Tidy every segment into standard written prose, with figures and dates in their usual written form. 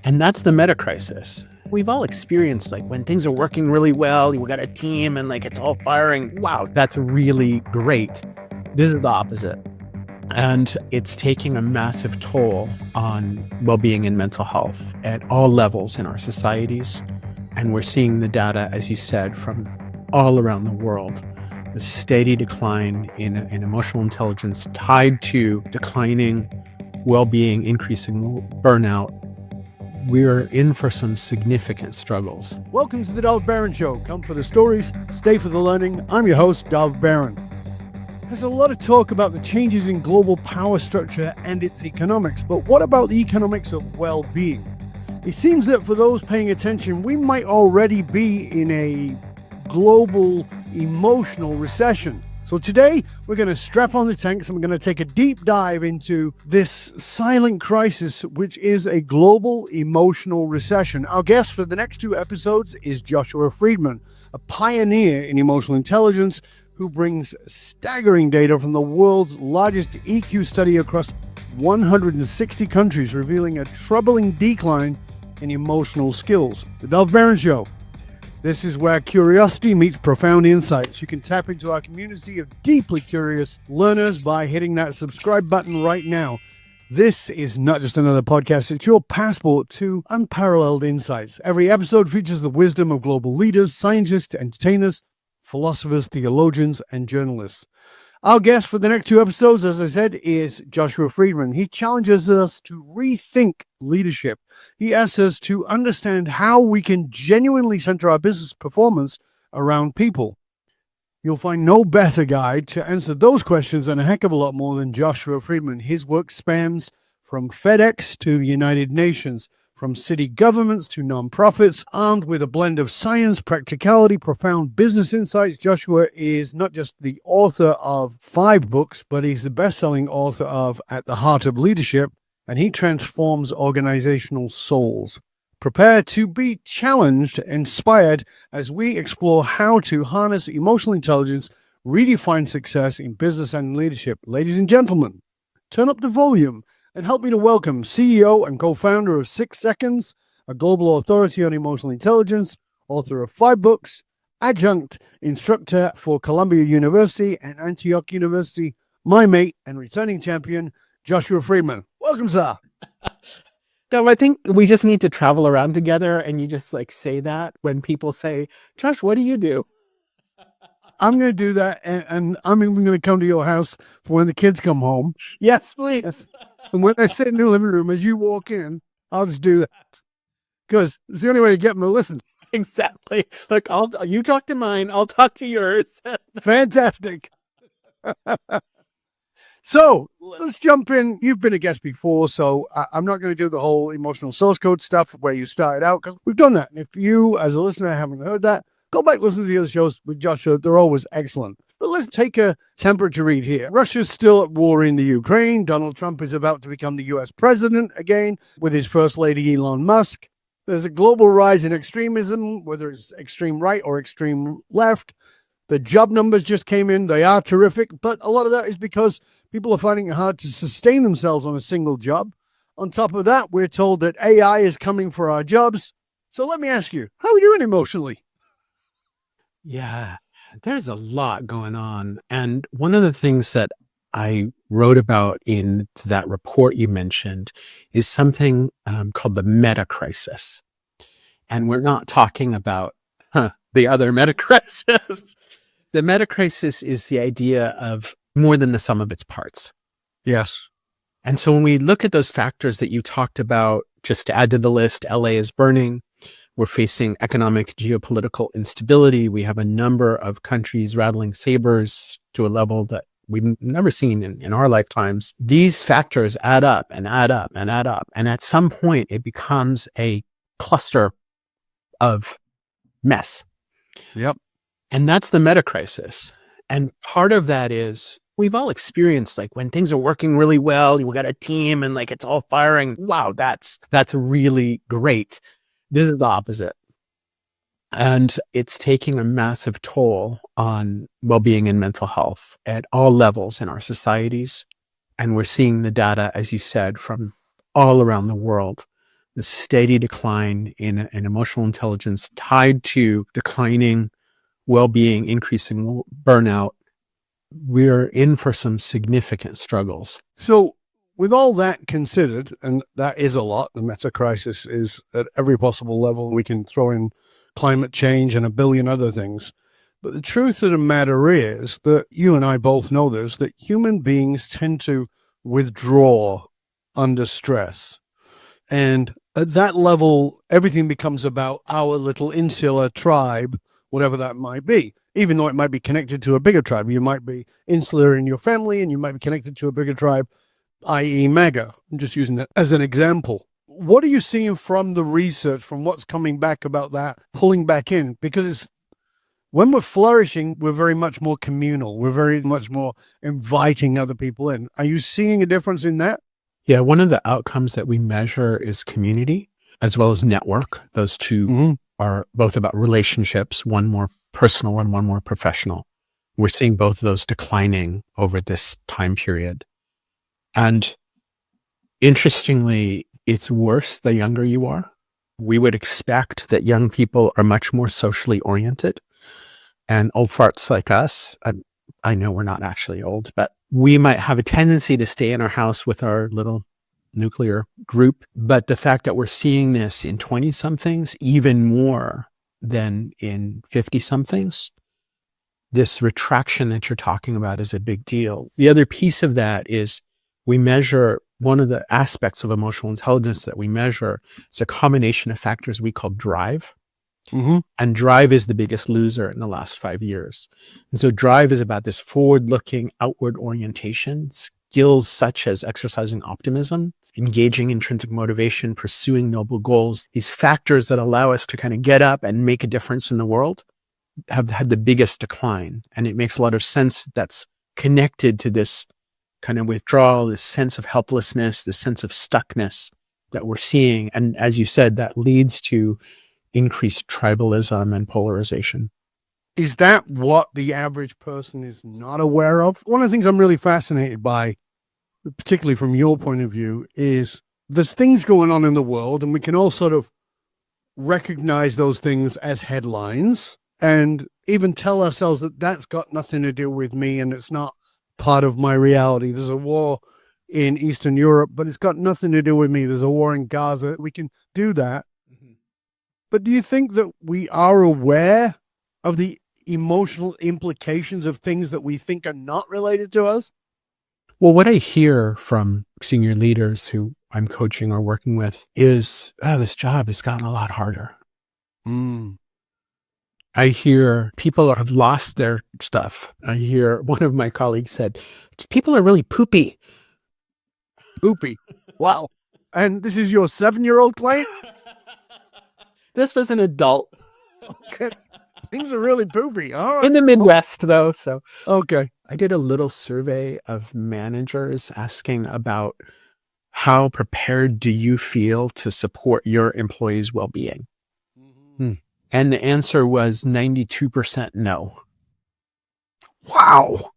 And that's the Metacrisis. We've all experienced when things are working really well, we got a team and it's all firing. Wow, that's really great. This is the opposite. And it's taking a massive toll on well-being and mental health at all levels in our societies. And we're seeing the data, as you said, from all around the world. The steady decline in emotional intelligence tied to declining well-being, increasing burnout. We're in for some significant struggles. Welcome to the Dov Baron Show. Come for the stories, stay for the learning. I'm your host, Dov Baron. There's a lot of talk about the changes in global power structure and its economics, but what about the economics of well-being? It seems that for those paying attention, we might already be in a global emotional recession. So today, we're going to strap on the tanks and we're going to take a deep dive into this silent crisis, which is a global emotional recession. Our guest for the next two episodes is Joshua Freedman, a pioneer in emotional intelligence who brings staggering data from the world's largest EQ study across 160 countries, revealing a troubling decline in emotional skills. The Dov Baron Show. This is where curiosity meets profound insights. You can tap into our community of deeply curious learners by hitting that subscribe button right now. This is not just another podcast, it's your passport to unparalleled insights. Every episode features the wisdom of global leaders, scientists, entertainers, philosophers, theologians, and journalists. Our guest for the next two episodes, as I said, is Joshua Freedman. He challenges us to rethink leadership. He asks us to understand how we can genuinely center our business performance around people. You'll find no better guide to answer those questions and a heck of a lot more than Joshua Freedman. His work spans from FedEx to the United Nations, from city governments to nonprofits. Armed with a blend of science, practicality, profound business insights, Joshua is not just the author of 5 books, but he's the best-selling author of At the Heart of Leadership, and he transforms organizational souls. Prepare to be challenged, inspired, as we explore how to harness emotional intelligence, redefine success in business and leadership. Ladies and gentlemen, turn up the volume and help me to welcome CEO and co-founder of 6 Seconds, a global authority on emotional intelligence, author of 5 books, adjunct instructor for Columbia University and Antioch University, my mate and returning champion, Joshua Freedman. Welcome, sir. No, I think we just need to travel around together and you just say that when people say, Josh, what do you do? I'm going to do that, and I'm even going to come to your house for when the kids come home. Yes, please. And when I sit in the living room, as you walk in, I'll just do that. Because it's the only way to get them to listen. Exactly. Look, you talk to mine, I'll talk to yours. Fantastic. So let's jump in. You've been a guest before, so I'm not going to do the whole emotional source code stuff where you started out, because we've done that. And if you, as a listener, haven't heard that, go back and listen to the other shows with Joshua. They're always excellent. But let's take a temperature read here. Russia's still at war in the Ukraine. Donald Trump is about to become the US president again with his first lady, Elon Musk. There's a global rise in extremism, whether it's extreme right or extreme left. The job numbers just came in. They are terrific, but a lot of that is because people are finding it hard to sustain themselves on a single job. On top of that, we're told that AI is coming for our jobs. So let me ask you, how are we doing emotionally? Yeah, there's a lot going on. And one of the things that I wrote about in that report you mentioned is something called the Metacrisis. And we're not talking about the other Metacrisis. The Metacrisis is the idea of more than the sum of its parts. Yes. And so when we look at those factors that you talked about, just to add to the list, LA is burning. We're facing economic, geopolitical instability. We have a number of countries rattling sabers to a level that we've never seen in our lifetimes. These factors add up and add up and add up. And at some point, it becomes a cluster of mess. Yep. And that's the Metacrisis. And part of that is we've all experienced when things are working really well, we got a team and it's all firing. Wow, that's really great. This is the opposite. And it's taking a massive toll on well-being and mental health at all levels in our societies. And we're seeing the data, as you said, from all around the world. the steady decline in emotional intelligence tied to declining well-being, increasing burnout, we're in for some significant struggles. So with all that considered, and that is a lot, the Metacrisis is at every possible level. We can throw in climate change and a billion other things. But the truth of the matter is that you and I both know this, that human beings tend to withdraw under stress. And at that level, everything becomes about our little insular tribe, whatever that might be, even though it might be connected to a bigger tribe. You might be insular in your family and you might be connected to a bigger tribe, i.e. mega. I'm just using that as an example. What are you seeing from the research, from what's coming back about that, pulling back in? Because when we're flourishing, we're very much more communal. We're very much more inviting other people in. Are you seeing a difference in that? Yeah, one of the outcomes that we measure is community as well as network. Those two are both about relationships, one more personal and one more professional. We're seeing both of those declining over this time period. And interestingly, it's worse the younger you are. We would expect that young people are much more socially oriented. And old farts like us, I know we're not actually old, but we might have a tendency to stay in our house with our little nuclear group. But the fact that we're seeing this in 20-somethings even more than in 50-somethings, this retraction that you're talking about is a big deal. The other piece of that is we measure, one of the aspects of emotional intelligence that we measure is a combination of factors we call drive. And drive is the biggest loser in the last 5 years. And so drive is about this forward-looking, outward orientation, skills such as exercising optimism, engaging intrinsic motivation, pursuing noble goals. These factors that allow us to kind of get up and make a difference in the world have had the biggest decline. And it makes a lot of sense that's connected to this kind of withdrawal, this sense of helplessness, this sense of stuckness that we're seeing. And as you said, that leads to increased tribalism and polarization. Is that what the average person is not aware of? One of the things I'm really fascinated by, particularly from your point of view, is there's things going on in the world and we can all sort of recognize those things as headlines and even tell ourselves that that's got nothing to do with me and it's not part of my reality. There's a war in Eastern Europe, but it's got nothing to do with me. There's a war in Gaza. We can do that. But do you think that we are aware of the emotional implications of things that we think are not related to us? Well, what I hear from senior leaders who I'm coaching or working with is, this job has gotten a lot harder. I hear people have lost their stuff. I hear one of my colleagues said, people are really poopy. Poopy. Wow. And this is your 7-year-old client? This was an adult. Okay. Things are really poopy. All right. In the Midwest, though. So, okay. I did a little survey of managers asking about how prepared do you feel to support your employees' well-being? And the answer was 92% no. Wow.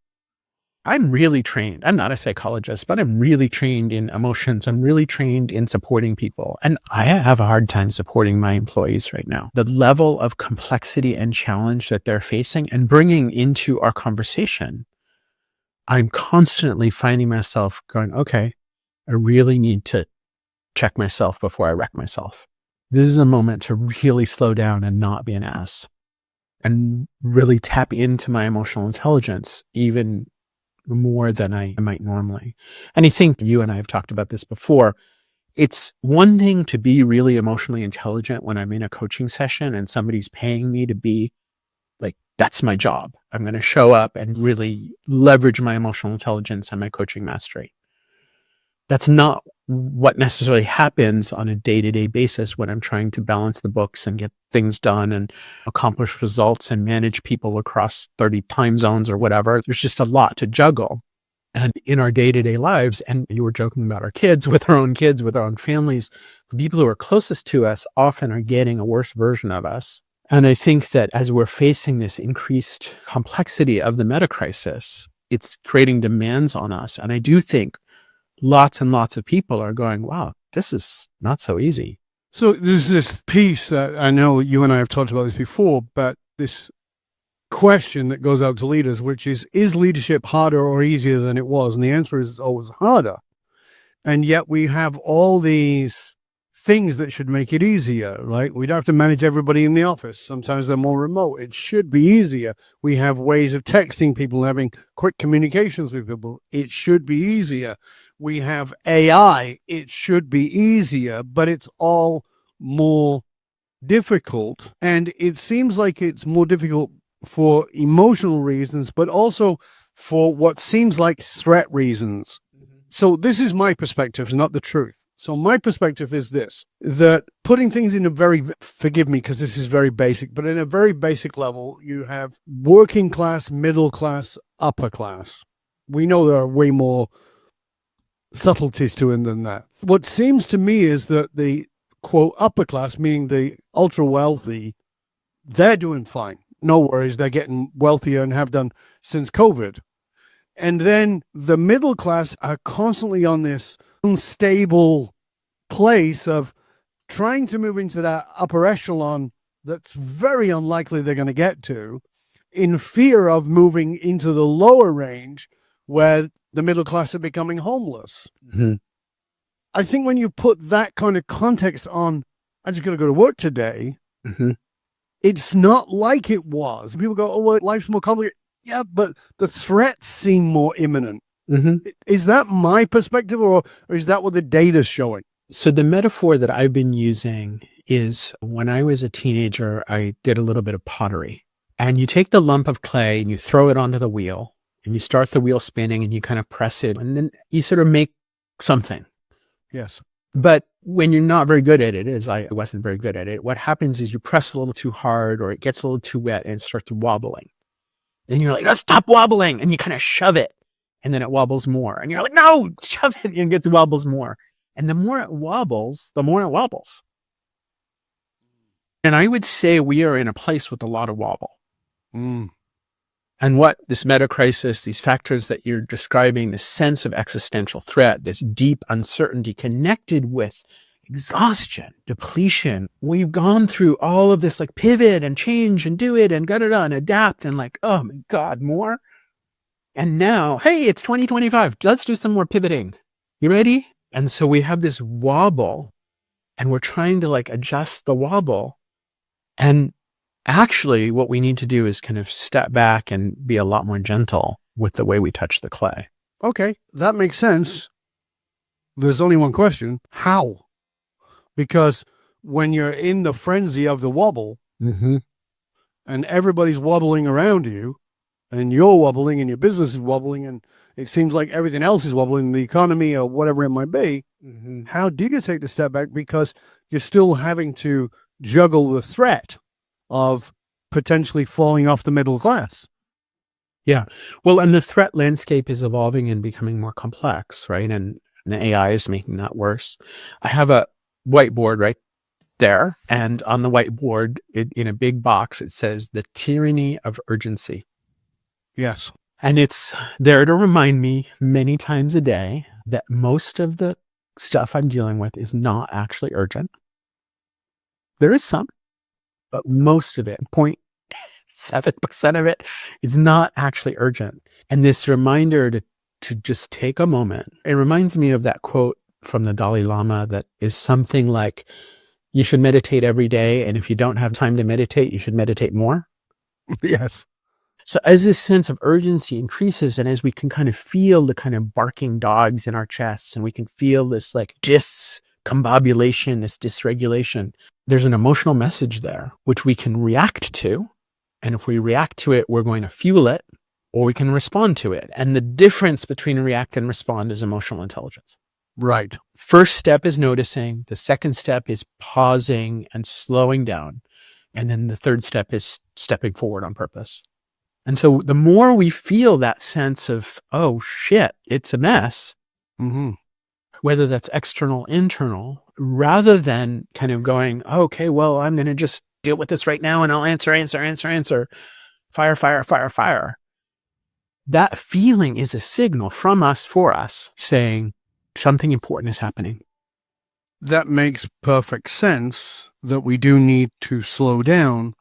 I'm really trained. I'm not a psychologist, but I'm really trained in emotions. I'm really trained in supporting people. And I have a hard time supporting my employees right now. The level of complexity and challenge that they're facing and bringing into our conversation, I'm constantly finding myself going, okay, I really need to check myself before I wreck myself. This is a moment to really slow down and not be an ass and really tap into my emotional intelligence, even more than I might normally. And I think you and I have talked about this before. It's one thing to be really emotionally intelligent when I'm in a coaching session and somebody's paying me to be like, that's my job. I'm going to show up and really leverage my emotional intelligence and my coaching mastery. That's not what necessarily happens on a day-to-day basis when I'm trying to balance the books and get things done and accomplish results and manage people across 30 time zones or whatever. There's just a lot to juggle. And in our day-to-day lives, and you were joking about our kids, with our own families, the people who are closest to us often are getting a worse version of us. And I think that as we're facing this increased complexity of the metacrisis, it's creating demands on us. And I do think lots and lots of people are going, wow, this is not so easy. So there's this piece that I know you and I have talked about this before, but this question that goes out to leaders, which is leadership harder or easier than it was? And the answer is it's always harder. And yet we have all these things that should make it easier, right? We don't have to manage everybody in the office. Sometimes they're more remote. It should be easier. We have ways of texting people, having quick communications with people. It should be easier. We have AI. It should be easier, but it's all more difficult. And it seems like it's more difficult for emotional reasons, but also for what seems like threat reasons. So this is my perspective, not the truth. So my perspective is this, that putting things in a very, forgive me because this is very basic, but in a very basic level, you have working class, middle class, upper class. We know there are way more subtleties to it than that. What seems to me is that the quote upper class, meaning the ultra wealthy, they're doing fine. No worries. They're getting wealthier and have done since COVID. And then the middle class are constantly on this unstable place of trying to move into that upper echelon that's very unlikely they're going to get to, in fear of moving into the lower range where the middle class are becoming homeless. Mm-hmm. I think when you put that kind of context on, I just got to go to work today, Mm-hmm. it's not like it was. People go, oh, well, life's more complicated. Yeah, but the threats seem more imminent. Mm-hmm. Is that my perspective, or is that what the data's showing? So the metaphor that I've been using is when I was a teenager, I did a little bit of pottery. And you take the lump of clay and you throw it onto the wheel and you start the wheel spinning and you kind of press it and then you sort of make something. Yes. But when you're not very good at it, as I wasn't very good at it, what happens is you press a little too hard or it gets a little too wet and it starts wobbling. And you're like, oh, stop wobbling. And you kind of shove it. And then it wobbles more. And you're like, no, shove it. And it gets wobbles more. And the more it wobbles, the more it wobbles. And I would say we are in a place with a lot of wobble. Mm. And what this metacrisis, these factors that you're describing, this sense of existential threat, this deep uncertainty connected with exhaustion, depletion. We've gone through all of this like pivot and change and do it and da-da-da and adapt and like, oh my God, more. And now, hey, it's 2025. Let's do some more pivoting. You ready? And so we have this wobble and we're trying to like adjust the wobble. And actually what we need to do is kind of step back and be a lot more gentle with the way we touch the clay. Okay, that makes sense. There's only one question. How? Because when you're in the frenzy of the wobble and everybody's wobbling around you and you're wobbling and your business is wobbling and it seems like everything else is wobbling, the economy or whatever it might be, how do you take the step back? Because you're still having to juggle the threat of potentially falling off the middle class. Yeah. Well, and the threat landscape is evolving and becoming more complex, right? And AI is making that worse. I have a whiteboard right there. And on the whiteboard, in a big box, it says the tyranny of urgency. Yes. And it's there to remind me many times a day that most of the stuff I'm dealing with is not actually urgent. There is some, but most of it, 0.7% of it, is not actually urgent. And this reminder to just take a moment, it reminds me of that quote from the Dalai Lama that is something like, you should meditate every day. And if you don't have time to meditate, you should meditate more. Yes. So as this sense of urgency increases and as we can kind of feel the kind of barking dogs in our chests and we can feel this like discombobulation, this dysregulation, there's an emotional message there, which we can react to. And if we react to it, we're going to fuel it or we can respond to it. And the difference between react and respond is emotional intelligence. Right. First step is noticing. The second step is pausing and slowing down. And then the third step is stepping forward on purpose. And so the more we feel that sense of, oh shit, it's a mess, whether that's external, internal, rather than kind of going, oh, okay, well, I'm going to just deal with this right now and I'll answer, fire. That feeling is a signal from us for us saying something important is happening. that makes perfect sense that we do need to slow down.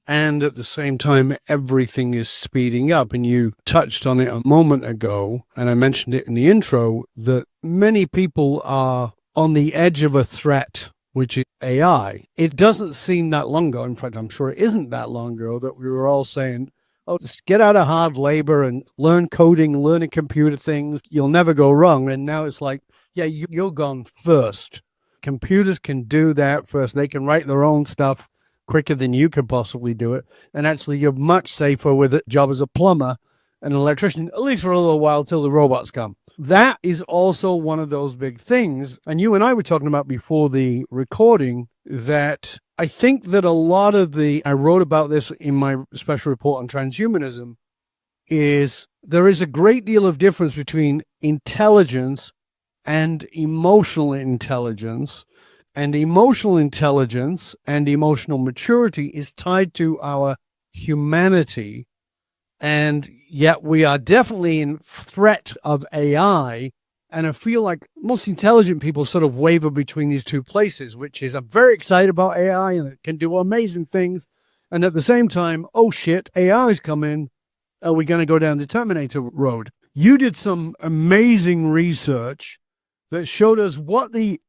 And at the same time, everything is speeding up. And you touched on it a moment ago, and I mentioned it in the intro, that many people are on the edge of a threat, which is AI. It doesn't seem that long ago. In fact, I'm sure it isn't that long ago that we were all saying, oh, just get out of hard labor and learn coding, learning computer things. You'll never go wrong. And now it's like, yeah, you're gone first. Computers can do that first. They can write their own stuff quicker than you could possibly do it. And actually, you're much safer with a job as a plumber and an electrician, at least for a little while till the robots come. That is also one of those big things. And you and I were talking about before the recording that I think that a lot of I wrote about this in my special report on transhumanism, is there is a great deal of difference between intelligence and emotional intelligence. And emotional intelligence and emotional maturity is tied to our humanity. And yet we are definitely in threat of AI. And I feel like most intelligent people sort of waver between these two places, which is I'm very excited about AI and it can do amazing things. And at the same time, oh shit, AI is coming. Are we going to go down the Terminator road? You did some amazing research that showed us what the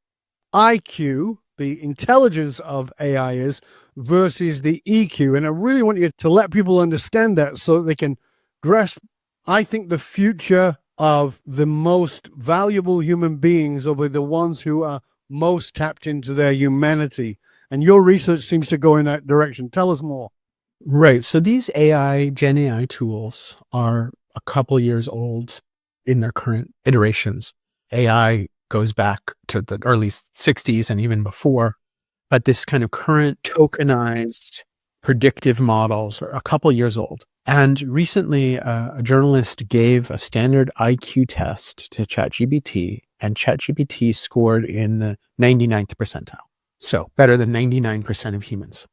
IQ, the intelligence of AI is, versus the EQ. And I really want you to let people understand that so that they can grasp, I think, the future of the most valuable human beings will be the ones who are most tapped into their humanity. And your research seems to go in that direction. Tell us more. Right. So these Gen AI tools are a couple years old in their current iterations. AI goes back to the early 60s and even before, but this kind of current tokenized predictive models are a couple years old. And recently, a journalist gave a standard IQ test to ChatGPT, and ChatGPT scored in the 99th percentile. So better than 99% of humans.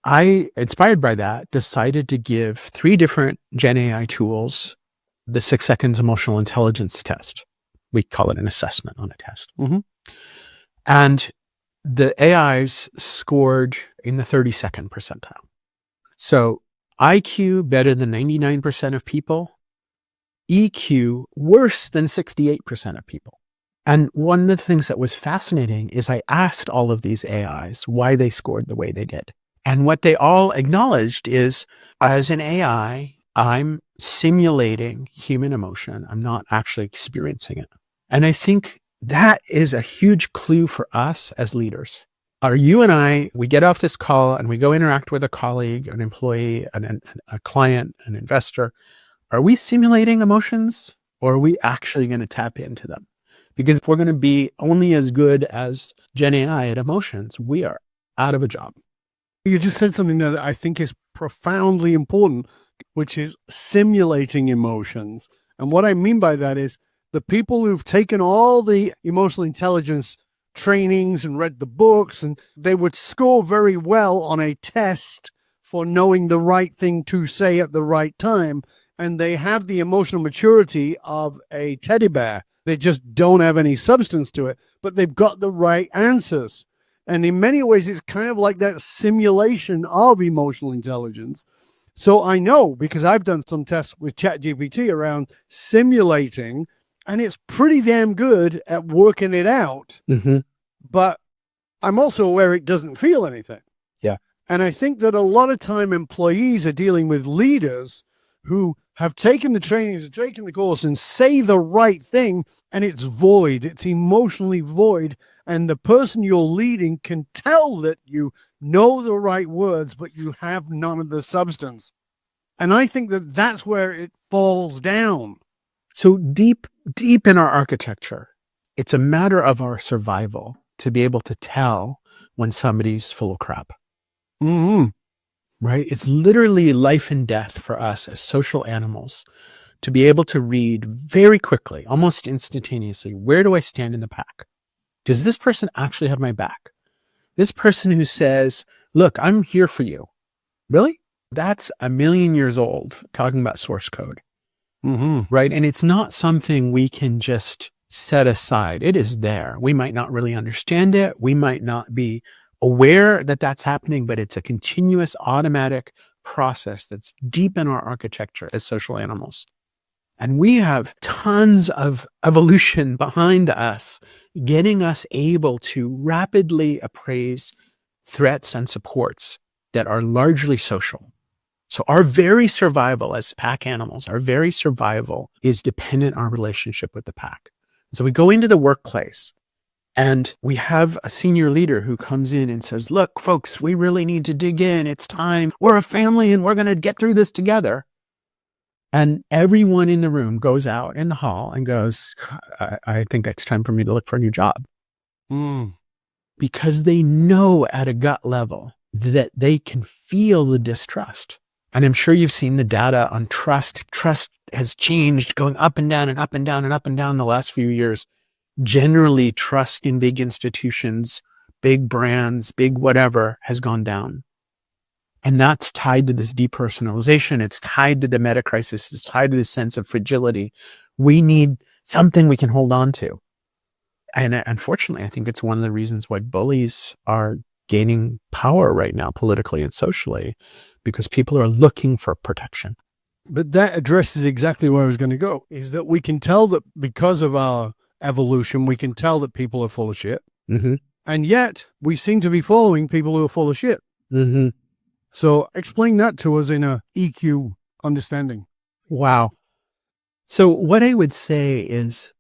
I, inspired by that, decided to give 3 different Gen AI tools the 6 seconds emotional intelligence test. We call it an assessment on a test. Mm-hmm. And the AIs scored in the 32nd percentile. So IQ better than 99% of people, EQ worse than 68% of people. And one of the things that was fascinating is I asked all of these AIs why they scored the way they did. And what they all acknowledged is, as an AI, I'm simulating human emotion. I'm not actually experiencing it. And I think that is a huge clue for us as leaders. Are you and I, we get off this call and we go interact with a colleague, an employee, a client, an investor. Are we simulating emotions, or are we actually going to tap into them? Because if we're going to be only as good as Gen AI at emotions, we are out of a job. You just said something that I think is profoundly important, which is simulating emotions. And what I mean by that is the people who've taken all the emotional intelligence trainings and read the books, and they would score very well on a test for knowing the right thing to say at the right time. And they have the emotional maturity of a teddy bear. They just don't have any substance to it, but they've got the right answers. And in many ways, it's kind of like that simulation of emotional intelligence. So I know, because I've done some tests with ChatGPT around simulating, and it's pretty damn good at working it out. Mm-hmm. But I'm also aware it doesn't feel anything. Yeah. And I think that a lot of time employees are dealing with leaders who have taken the trainings, taken the course, and say the right thing, and it's void. It's emotionally void. And the person you're leading can tell that you know the right words, but you have none of the substance. And I think that that's where it falls down. So deep in our architecture, it's a matter of our survival to be able to tell when somebody's full of crap. Mm-hmm. Right? It's literally life and death for us as social animals to be able to read very quickly, almost instantaneously, where do I stand in the pack? Does this person actually have my back? This person who says, look, I'm here for you. Really? That's a million years old, talking about source code. Mm-hmm. Right? And it's not something we can just set aside. It is there. We might not really understand it. We might not be aware that that's happening, but it's a continuous automatic process that's deep in our architecture as social animals. And we have tons of evolution behind us, getting us able to rapidly appraise threats and supports that are largely social. So our very survival as pack animals, our very survival is dependent on our relationship with the pack. So we go into the workplace and we have a senior leader who comes in and says, look, folks, we really need to dig in. It's time. We're a family and we're going to get through this together. And everyone in the room goes out in the hall and goes, I think it's time for me to look for a new job. Because they know at a gut level that they can feel the distrust. And I'm sure you've seen the data on trust. Trust has changed, going up and down and up and down and up and down the last few years. Generally, trust in big institutions, big brands, big whatever has gone down. And that's tied to this depersonalization. It's tied to the Metacrisis. It's tied to this sense of fragility. We need something we can hold on to. And unfortunately, I think it's one of the reasons why bullies are gaining power right now, politically and socially, because people are looking for protection. But that addresses exactly where I was going to go, is that we can tell that because of our evolution, we can tell that people are full of shit. Mm-hmm. And yet we seem to be following people who are full of shit. Mm-hmm. So explain that to us in a EQ understanding. Wow. So what I would say is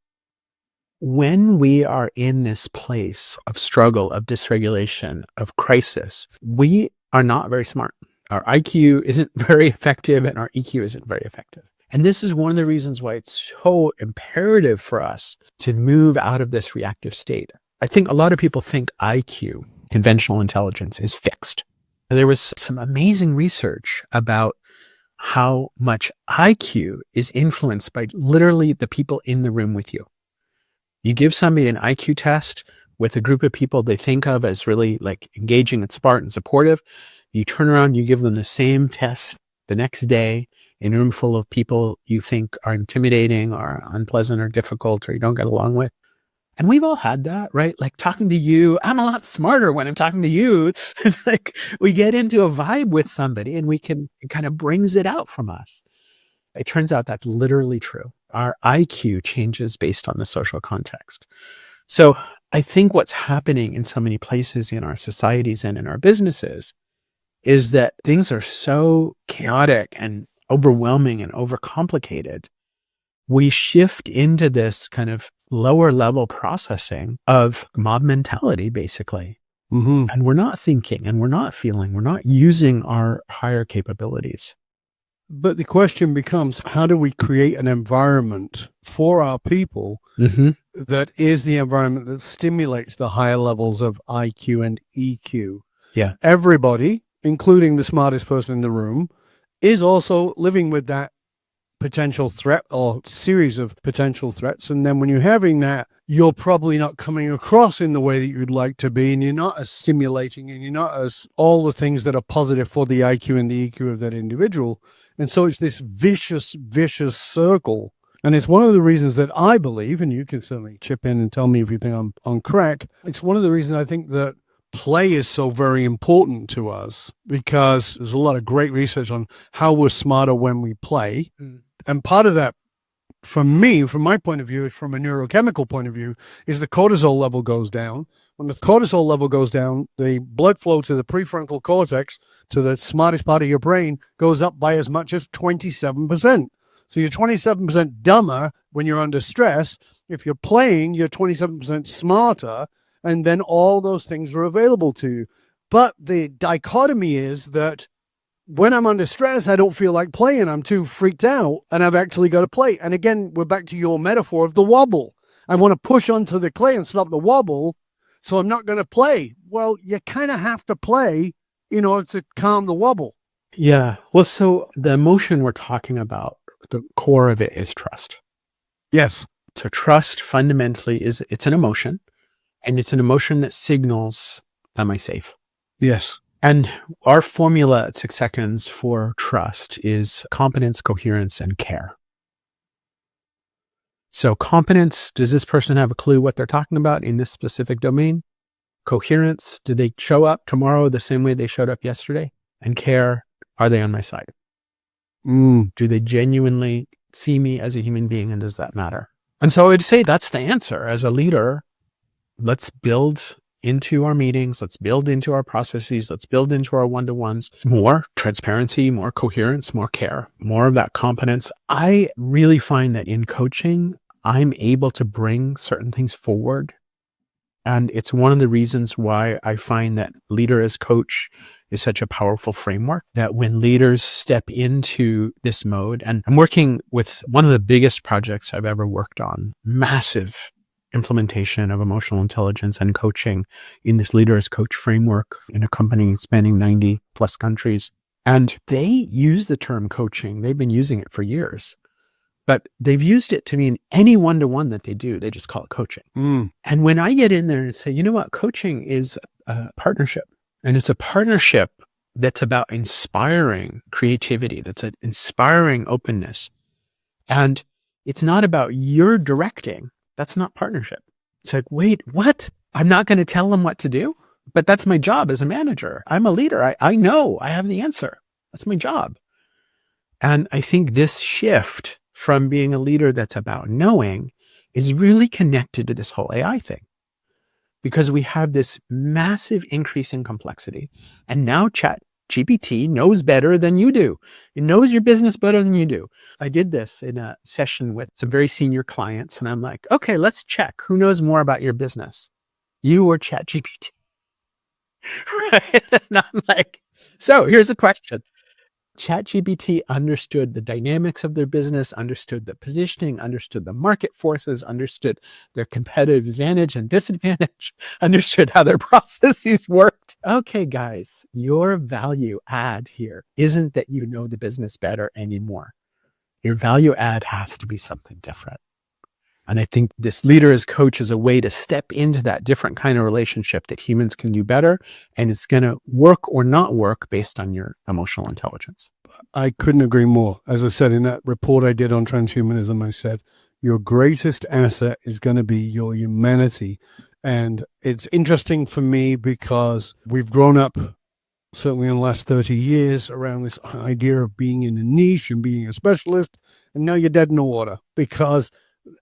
when we are in this place of struggle, of dysregulation, of crisis, we are not very smart. Our IQ isn't very effective and our EQ isn't very effective. And this is one of the reasons why it's so imperative for us to move out of this reactive state. I think a lot of people think IQ, conventional intelligence, is fixed. There was some amazing research about how much IQ is influenced by literally the people in the room with you. You give somebody an IQ test with a group of people they think of as really like engaging and smart and supportive. You turn around, you give them the same test the next day in a room full of people you think are intimidating or unpleasant or difficult or you don't get along with. And we've all had that, right? Like talking to you, I'm a lot smarter when I'm talking to you. It's like we get into a vibe with somebody and it kind of brings it out from us. It turns out that's literally true. Our IQ changes based on the social context. So I think what's happening in so many places in our societies and in our businesses is that things are so chaotic and overwhelming and overcomplicated. We shift into this kind of lower level processing of mob mentality, basically. Mm-hmm. And we're not thinking and we're not feeling, we're not using our higher capabilities. But the question becomes, how do we create an environment for our people that is the environment that stimulates the higher levels of IQ and EQ? Yeah. Everybody, including the smartest person in the room, is also living with that potential threat or series of potential threats. And then when you're having that, you're probably not coming across in the way that you'd like to be, and you're not as stimulating, and you're not as all the things that are positive for the IQ and the EQ of that individual. And so it's this vicious circle. And it's one of the reasons that I believe, and you can certainly chip in and tell me if you think I'm on crack, it's one of the reasons I think that play is so very important to us, because there's a lot of great research on how we're smarter when we play. And part of that, for me, from my point of view, from a neurochemical point of view, is the cortisol level goes down. When the cortisol level goes down, the blood flow to the prefrontal cortex, to the smartest part of your brain, goes up by as much as 27%. So you're 27% dumber when you're under stress. If you're playing, you're 27% smarter, and then all those things are available to you. But the dichotomy is that when I'm under stress, I don't feel like playing. I'm too freaked out, and I've actually got to play. And again, we're back to your metaphor of the wobble. I want to push onto the clay and stop the wobble, so I'm not going to play. Well, you kind of have to play in order to calm the wobble. Yeah. Well, so the emotion we're talking about, the core of it is trust. Yes. So trust fundamentally it's an emotion, and it's an emotion that signals, am I safe? Yes. And our formula at 6 seconds for trust is competence, coherence, and care. So competence, does this person have a clue what they're talking about in this specific domain? Coherence, do they show up tomorrow the same way they showed up yesterday? And care, are they on my side? Do they genuinely see me as a human being, and does that matter? And so I would say that's the answer. As a leader, let's build into our meetings, let's build into our processes, let's build into our one-to-ones more transparency, more coherence, more care, more of that competence. I really find that in coaching, I'm able to bring certain things forward. And it's one of the reasons why I find that leader as coach is such a powerful framework, that when leaders step into this mode, and I'm working with one of the biggest projects I've ever worked on, massive implementation of emotional intelligence and coaching in this leader as coach framework in a company spanning 90 plus countries. And they use the term coaching. They've been using it for years, but they've used it to mean any one-to-one that they do. They just call it coaching. And when I get in there and say, you know what, coaching is a partnership, and it's a partnership that's about inspiring creativity, that's inspiring openness. And it's not about you're directing. That's not partnership. It's like, wait, what? I'm not going to tell them what to do, but that's my job as a manager. I'm a leader. I know I have the answer. That's my job. And I think this shift from being a leader that's about knowing is really connected to this whole AI thing, because we have this massive increase in complexity. And now ChatGPT knows better than you do. It knows your business better than you do. I did this in a session with some very senior clients, and I'm like, okay, let's check. Who knows more about your business? You or ChatGPT? Right? And I'm like, so here's the question. ChatGPT understood the dynamics of their business, understood the positioning, understood the market forces, understood their competitive advantage and disadvantage, understood how their processes worked. Okay, guys, your value add here isn't that you know the business better anymore. Your value add has to be something different. And I think this leader as coach is a way to step into that different kind of relationship that humans can do better. And it's going to work or not work based on your emotional intelligence. I couldn't agree more. As I said in that report I did on transhumanism, I said, your greatest asset is going to be your humanity. And it's interesting for me because we've grown up, certainly in the last 30 years, around this idea of being in a niche and being a specialist. And now you're dead in the water because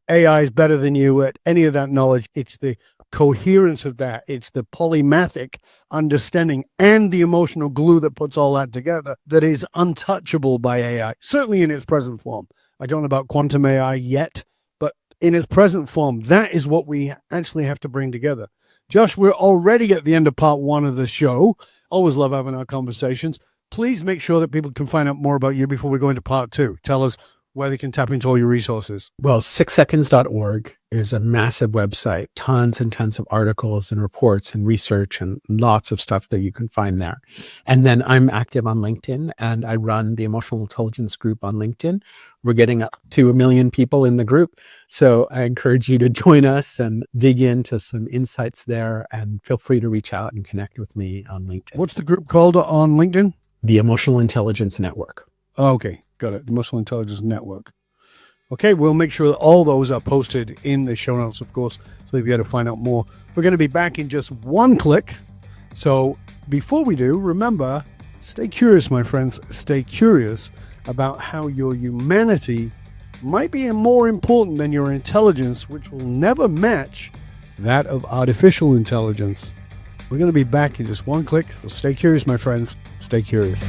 AI is better than you at any of that knowledge. It's the coherence of that. It's the polymathic understanding and the emotional glue that puts all that together that is untouchable by AI, certainly in its present form. I don't know about quantum AI yet, but in its present form, that is what we actually have to bring together. Josh, we're already at the end of part 1 of the show. Always love having our conversations. Please make sure that people can find out more about you before we go into part 2. Tell us where they can tap into all your resources. Well, 6seconds.org is a massive website, tons and tons of articles and reports and research and lots of stuff that you can find there. And then I'm active on LinkedIn, and I run the emotional intelligence group on LinkedIn. We're getting up to 1 million people in the group. So I encourage you to join us and dig into some insights there, and feel free to reach out and connect with me on LinkedIn. What's the group called on LinkedIn? The Emotional Intelligence Network. Okay, got it. The Emotional Intelligence Network. Okay, we'll make sure that all those are posted in the show notes, of course, so if you got to find out more. We're going to be back in just one click. So before we do, remember, stay curious, my friends. Stay curious about how your humanity might be more important than your intelligence, which will never match that of artificial intelligence. We're going to be back in just one click. So stay curious, my friends. Stay curious.